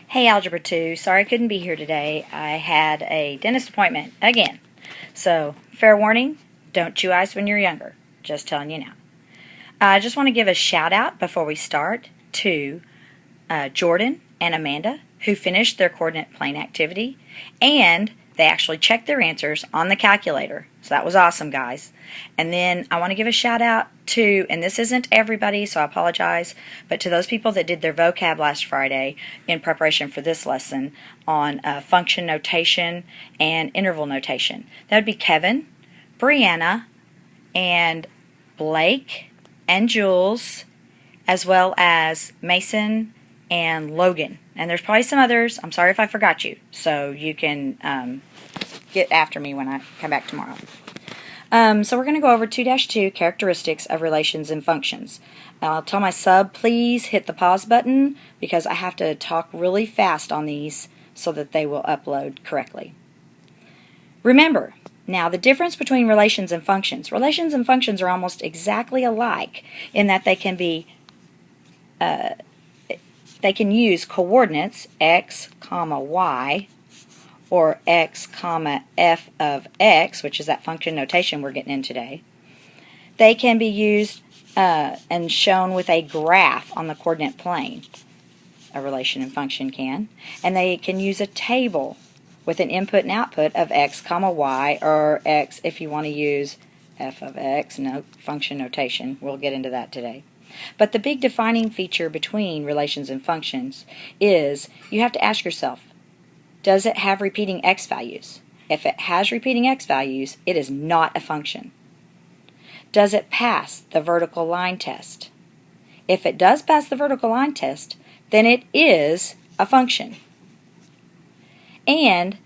Hey, Algebra 2. Sorry I couldn't be here today. I had a dentist appointment again. So, fair warning, don't chew ice when you're younger. Just telling you now. I just want to give a shout out before we start to Jordan and Amanda, who finished their coordinate plane activity, and they actually checked their answers on the calculator. So that was awesome, guys. And then I want to give a shout out to, and this isn't everybody, so I apologize, but to those people that did their vocab last Friday in preparation for this lesson on function notation and interval notation. That would be Kevin, Brianna, and Blake, and Jules, as well as Mason and Logan. And there's probably some others. I'm sorry if I forgot you. So you can get after me when I come back tomorrow. So we're going to go over 2-2, characteristics of relations and functions. I'll tell my sub, please hit the pause button because I have to talk really fast on these so that they will upload correctly. Remember, now the difference between relations and functions. Relations and functions are almost exactly alike in that they can be they can use coordinates x, comma, y, or x, comma, f of x, which is that function notation we're getting in today. They can be used and shown with a graph on the coordinate plane. A relation and function can. And they can use a table with an input and output of x, comma, y, or x if you want to use f of x, no function notation. We'll get into that today. But the big defining feature between relations and functions is you have to ask yourself, does it have repeating x values? If it has repeating x values, it is not a function. Does it pass the vertical line test? If it does pass the vertical line test, then it is a function. And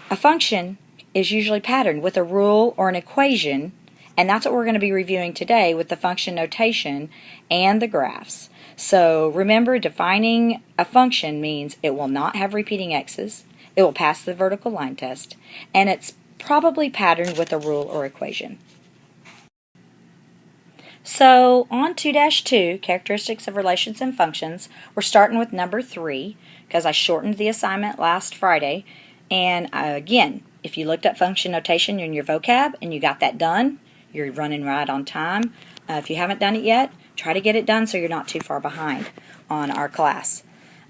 a function is usually patterned with a rule or an equation, and that's what we're going to be reviewing today with the function notation and the graphs. So remember, defining a function means it will not have repeating x's, it will pass the vertical line test, and it's probably patterned with a rule or equation. So on 2-2, characteristics of relations and functions, we're starting with number 3 because I shortened the assignment last Friday. And again, if you looked up function notation in your vocab and you got that done, you're running right on time. If you haven't done it yet, try to get it done so you're not too far behind on our class.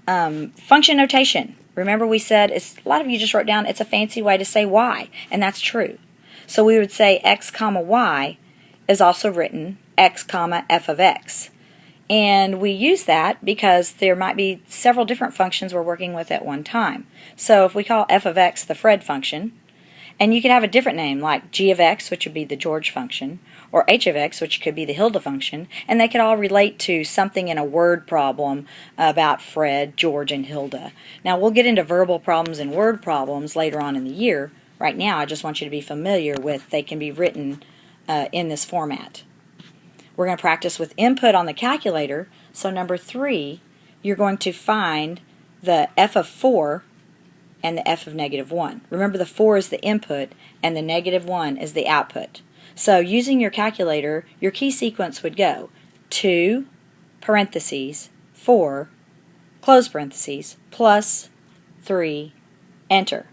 Function notation. Remember we said, a lot of you just wrote down, it's a fancy way to say y, and that's true. So we would say x, comma, y is also written x, comma, f of x. And we use that because there might be several different functions we're working with at one time. So if we call f of x the Fred function, and you could have a different name like g of x, which would be the George function, or h of x, which could be the Hilda function, and they could all relate to something in a word problem about Fred, George, and Hilda. Now we'll get into verbal problems and word problems later on in the year. Right now I just want you to be familiar with they can be written in this format. We're going to practice with input on the calculator. So number 3, you're going to find the f of 4 and the f of -1. Remember, the 4 is the input and the -1 is the output. So using your calculator, your key sequence would go 2 parentheses 4 close parentheses plus 3 enter.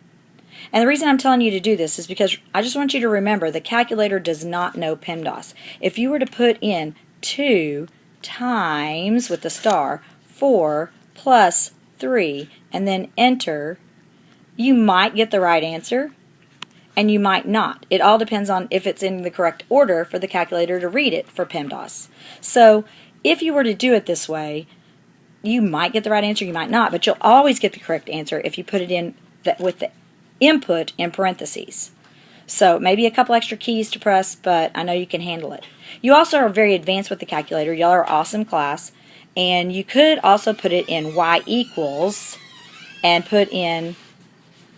And the reason I'm telling you to do this is because I just want you to remember the calculator does not know PEMDAS. If you were to put in 2 times with the star 4 plus 3 and then enter, you might get the right answer and you might not. It all depends on if it's in the correct order for the calculator to read it for PEMDAS. So if you were to do it this way, you might get the right answer, you might not, but you'll always get the correct answer if you put it in with the input in parentheses. So maybe a couple extra keys to press, but I know you can handle it. You also are very advanced with the calculator. Y'all are awesome class. And you could also put it in y equals and put in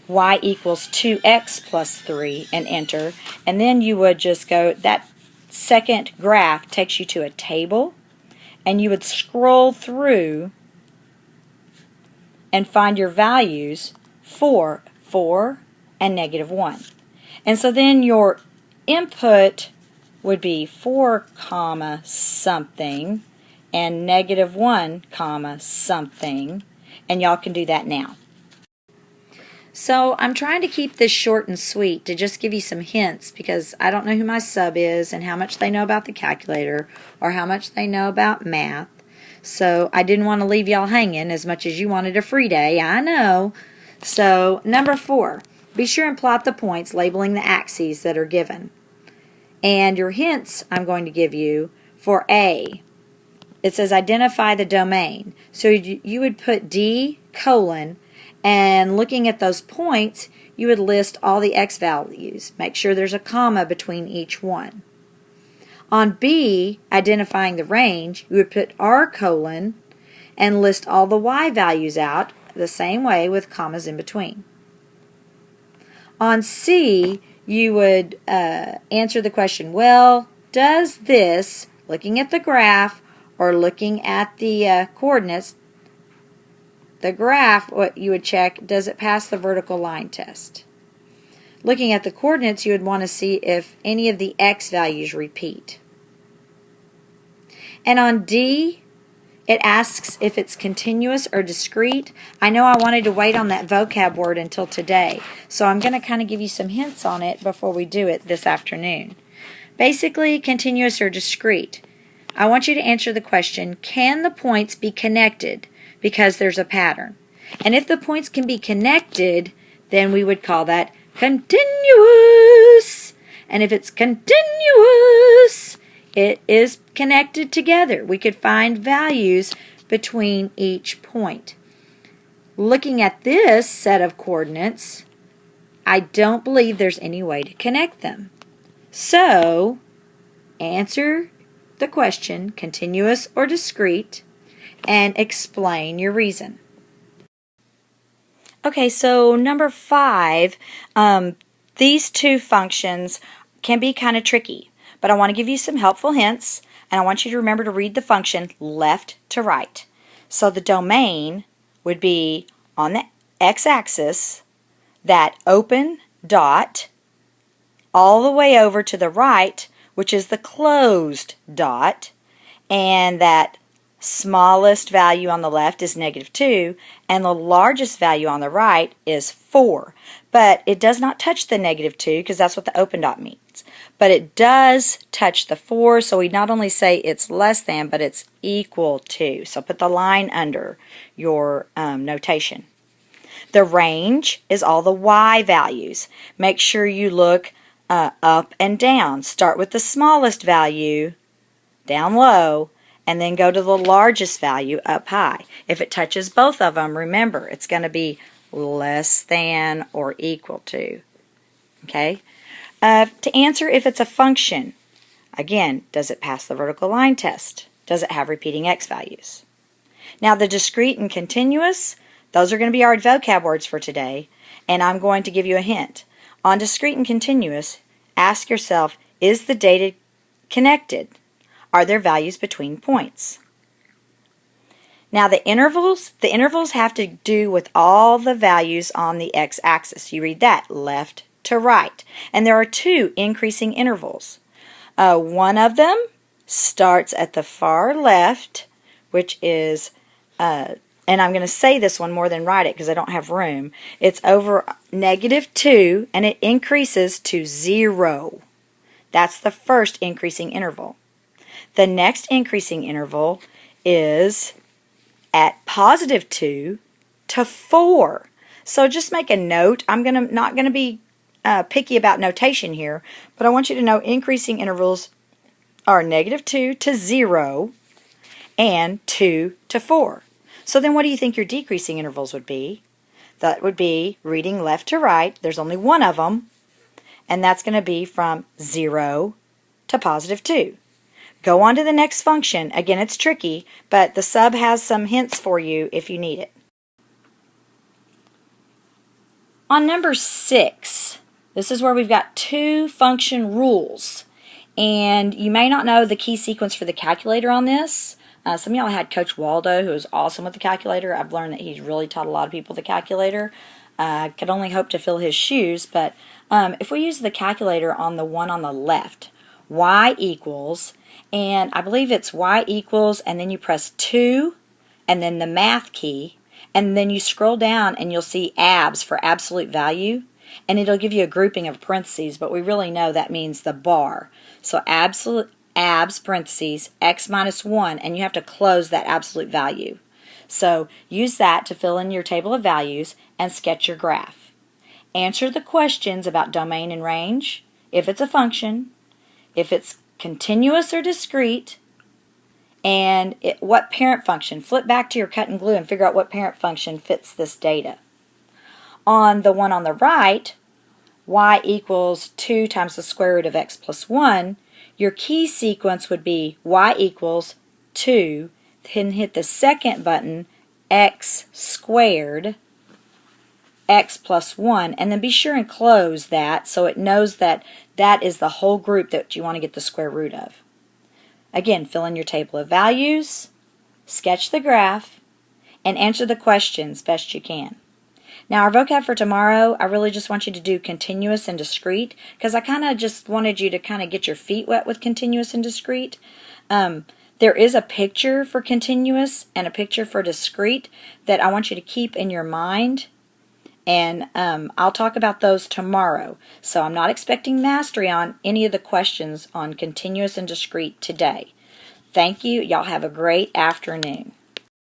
y equals 2x plus 3 and enter. And then you would just go, that second graph takes you to a table, and you would scroll through and find your values for 4 and -1. And so then your input would be 4 comma something and -1 comma something, And y'all can do that now. So I'm trying to keep this short and sweet to just give you some hints because I don't know who my sub is and how much they know about the calculator or how much they know about math. So I didn't want to leave y'all hanging as much as you wanted a free day. I know. So number 4, be sure and plot the points labeling the axes that are given. And your hints I'm going to give you for A, it says identify the domain. So you would put D colon, and looking at those points, you would list all the x values. Make sure there's a comma between each one. On B, identifying the range, you would put R colon and list all the y values out the same way with commas in between. On C, you would answer the question, well, does this, looking at the graph or looking at the coordinates, the graph, what you would check, does it pass the vertical line test? Looking at the coordinates, you would want to see if any of the x values repeat. And on D, it asks if it's continuous or discrete. I know I wanted to wait on that vocab word until today, so I'm going to kind of give you some hints on it before we do it this afternoon. Basically, continuous or discrete. I want you to answer the question, can the points be connected because there's a pattern? And if the points can be connected, then we would call that continuous. And if it's continuous, it is connected together. We could find values between each point. Looking at this set of coordinates, I don't believe there's any way to connect them. So, answer the question, continuous or discrete, and explain your reason. Okay, so number 5, these two functions can be kind of tricky, but I want to give you some helpful hints, and I want you to remember to read the function left to right. So the domain would be on the x-axis, that open dot, all the way over to the right, which is the closed dot, and that smallest value on the left is -2, and the largest value on the right is 4. But it does not touch the -2 because that's what the open dot means. But it does touch the 4, so we not only say it's less than, but it's equal to. So put the line under your notation. The range is all the y values. Make sure you look up and down. Start with the smallest value down low, and then go to the largest value up high. If it touches both of them, remember, it's going to be less than or equal to. Okay? To answer if it's a function, again, does it pass the vertical line test? Does it have repeating x values? Now, the discrete and continuous, those are going to be our vocab words for today, and I'm going to give you a hint. On discrete and continuous, ask yourself, is the data connected? Are there values between points? Now the intervals have to do with all the values on the x-axis. You read that, left to right. And there are 2 increasing intervals. One of them starts at the far left, which is, and I'm going to say this one more than write it because I don't have room. It's over -2, and it increases to 0. That's the first increasing interval. The next increasing interval is at +2 to 4. So just make a note. I'm not going to be picky about notation here, but I want you to know increasing intervals are -2 to 0 and 2 to 4. So then what do you think your decreasing intervals would be? That would be reading left to right. There's only one of them, and that's going to be from 0 to +2. Go on to the next function. Again, it's tricky, but the sub has some hints for you if you need it. On number 6, this is where we've got 2 function rules. And you may not know the key sequence for the calculator on this. Some of y'all had Coach Waldo, who was awesome with the calculator. I've learned that he's really taught a lot of people the calculator. I could only hope to fill his shoes, but if we use the calculator on the one on the left, y equals, and I believe it's y equals, and then you press 2, and then the math key, And then you scroll down and you'll see abs for absolute value, and it'll give you a grouping of parentheses, but we really know that means the bar. So absolute abs parentheses x minus 1, and you have to close that absolute value. So use that to fill in your table of values and sketch your graph. Answer the questions about domain and range, if it's a function, if it's continuous or discrete, and what parent function. Flip back to your cut and glue and figure out what parent function fits this data. On the one on the right, y equals 2 times the square root of x plus 1, your key sequence would be y equals 2, then hit the second button, x squared, x plus 1, and then be sure and close that so it knows that that is the whole group that you want to get the square root of. Again, fill in your table of values, sketch the graph, and answer the questions best you can. Now our vocab for tomorrow, I really just want you to do continuous and discrete, because I kind of just wanted you to kind of get your feet wet with continuous and discrete. There is a picture for continuous and a picture for discrete that I want you to keep in your mind, and I'll talk about those tomorrow. So I'm not expecting mastery on any of the questions on continuous and discrete today. Thank you. Y'all have a great afternoon.